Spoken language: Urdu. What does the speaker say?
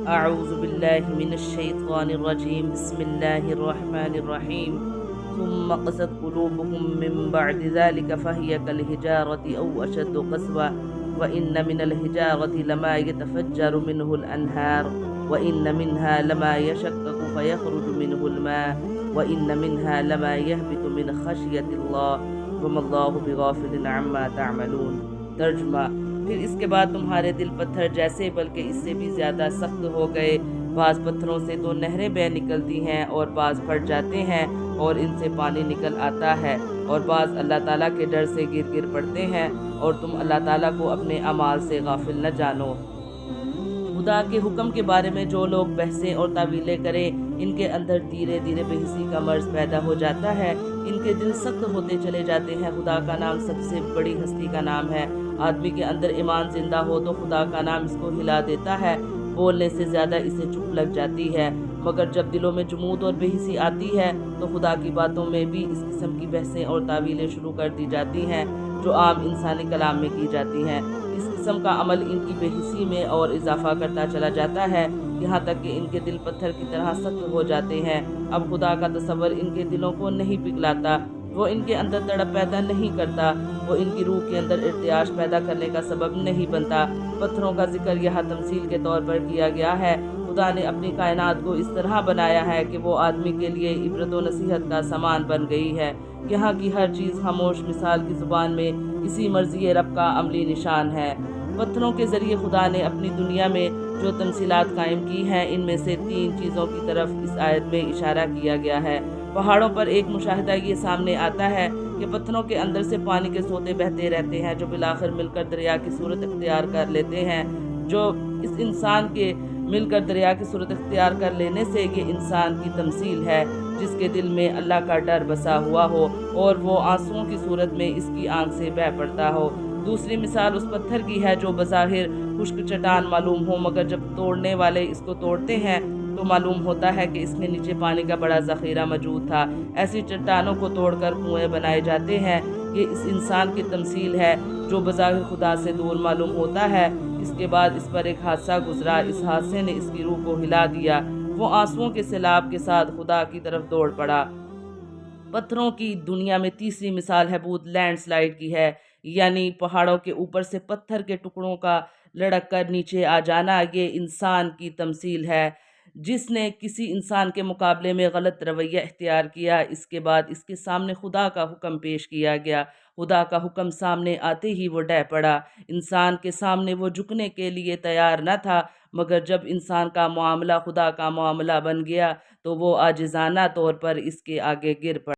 أعوذ بالله من الشيطان الرجيم بسم الله الرحمن الرحيم ثم قست قلوبهم من بعد ذلك فهي كالحجارة أو أشد قسوة وإن من الحجارة لما يتفجر منه الأنهار وإن منها لما يشقق فيخرج منه الماء وإن منها لما يهبط من خشية الله وما الله بغافل عما تعملون۔ ترجمہ: پھر اس کے بعد تمہارے دل پتھر جیسے بلکہ اس سے بھی زیادہ سخت ہو گئے۔ بعض پتھروں سے تو نہریں بہہ نکلتی ہیں اور بعض پھٹ جاتے ہیں اور ان سے پانی نکل آتا ہے، اور بعض اللہ تعالیٰ کے ڈر سے گر گر پڑتے ہیں، اور تم اللہ تعالیٰ کو اپنے اعمال سے غافل نہ جانو۔ خدا کے حکم کے بارے میں جو لوگ بحثیں اور تعویلیں کریں، ان کے اندر دھیرے دھیرے بحثی کا مرض پیدا ہو جاتا ہے، ان کے دل سخت ہوتے چلے جاتے ہیں۔ خدا کا نام سب سے بڑی ہستی کا نام ہے۔ آدمی کے اندر ایمان زندہ ہو تو خدا کا نام اس کو ہلا دیتا ہے، بولنے سے زیادہ اسے چپ لگ جاتی ہے، مگر جب دلوں میں جمود اور بےحسی آتی ہے تو خدا کی باتوں میں بھی اس قسم کی بحثیں اور تعویلیں شروع کر دی جاتی ہیں جو عام انسانی کلام میں کی جاتی ہیں۔ اس قسم کا عمل ان کی بےحسی میں اور اضافہ کرتا چلا جاتا ہے، یہاں تک کہ ان کے دل پتھر کی طرح سخت ہو جاتے ہیں۔ اب خدا کا تصور ان کے دلوں کو نہیں پگھلاتا، وہ ان کے اندر تڑپ پیدا نہیں کرتا، وہ ان کی روح کے اندر ارتعاش پیدا کرنے کا سبب نہیں بنتا۔ پتھروں کا ذکر یہاں تمثیل کے طور پر کیا گیا ہے۔ خدا نے اپنی کائنات کو اس طرح بنایا ہے کہ وہ آدمی کے لیے عبرت و نصیحت کا سامان بن گئی ہے۔ یہاں کی ہر چیز خاموش مثال کی زبان میں اسی مرضی رب کا عملی نشان ہے۔ پتھروں کے ذریعے خدا نے اپنی دنیا میں جو تمثیلات قائم کی ہیں، ان میں سے 3 چیزوں کی طرف اس آیت میں اشارہ کیا گیا ہے۔ پہاڑوں پر ایک مشاہدہ یہ سامنے آتا ہے کہ پتھروں کے اندر سے پانی کے سوتے بہتے رہتے ہیں جو بالآخر مل کر دریا کی صورت اختیار کر لیتے ہیں۔ جو اس انسان کے مل کر دریا کی صورت اختیار کر لینے سے یہ انسان کی تمثیل ہے جس کے دل میں اللہ کا ڈر بسا ہوا ہو اور وہ آنسوؤں کی صورت میں اس کی آنکھ سے بہہ پڑتا ہو۔ دوسری مثال اس پتھر کی ہے جو بظاہر خشک چٹان معلوم ہو، مگر جب توڑنے والے اس کو توڑتے ہیں تو معلوم ہوتا ہے کہ اس کے نیچے پانی کا بڑا ذخیرہ موجود تھا۔ ایسی چٹانوں کو توڑ کر کنویں بنائے جاتے ہیں۔ یہ اس انسان کی تمثیل ہے جو بظاہر خدا سے دور معلوم ہوتا ہے۔ اس کے بعد اس پر ایک حادثہ گزرا، اس حادثے نے اس کی روح کو ہلا دیا، وہ آنسوؤں کے سیلاب کے ساتھ خدا کی طرف دوڑ پڑا۔ پتھروں کی دنیا میں تیسری مثال ہیبوت لینڈ سلائیڈ کی ہے، یعنی پہاڑوں کے اوپر سے پتھر کے ٹکڑوں کا لڑک کر نیچے آ جانا۔ یہ انسان کی تمثیل ہے جس نے کسی انسان کے مقابلے میں غلط رویہ اختیار کیا۔ اس کے بعد اس کے سامنے خدا کا حکم پیش کیا گیا۔ خدا کا حکم سامنے آتے ہی وہ ڈہ پڑا۔ انسان کے سامنے وہ جھکنے کے لیے تیار نہ تھا، مگر جب انسان کا معاملہ خدا کا معاملہ بن گیا تو وہ عاجزانہ طور پر اس کے آگے گر پڑا۔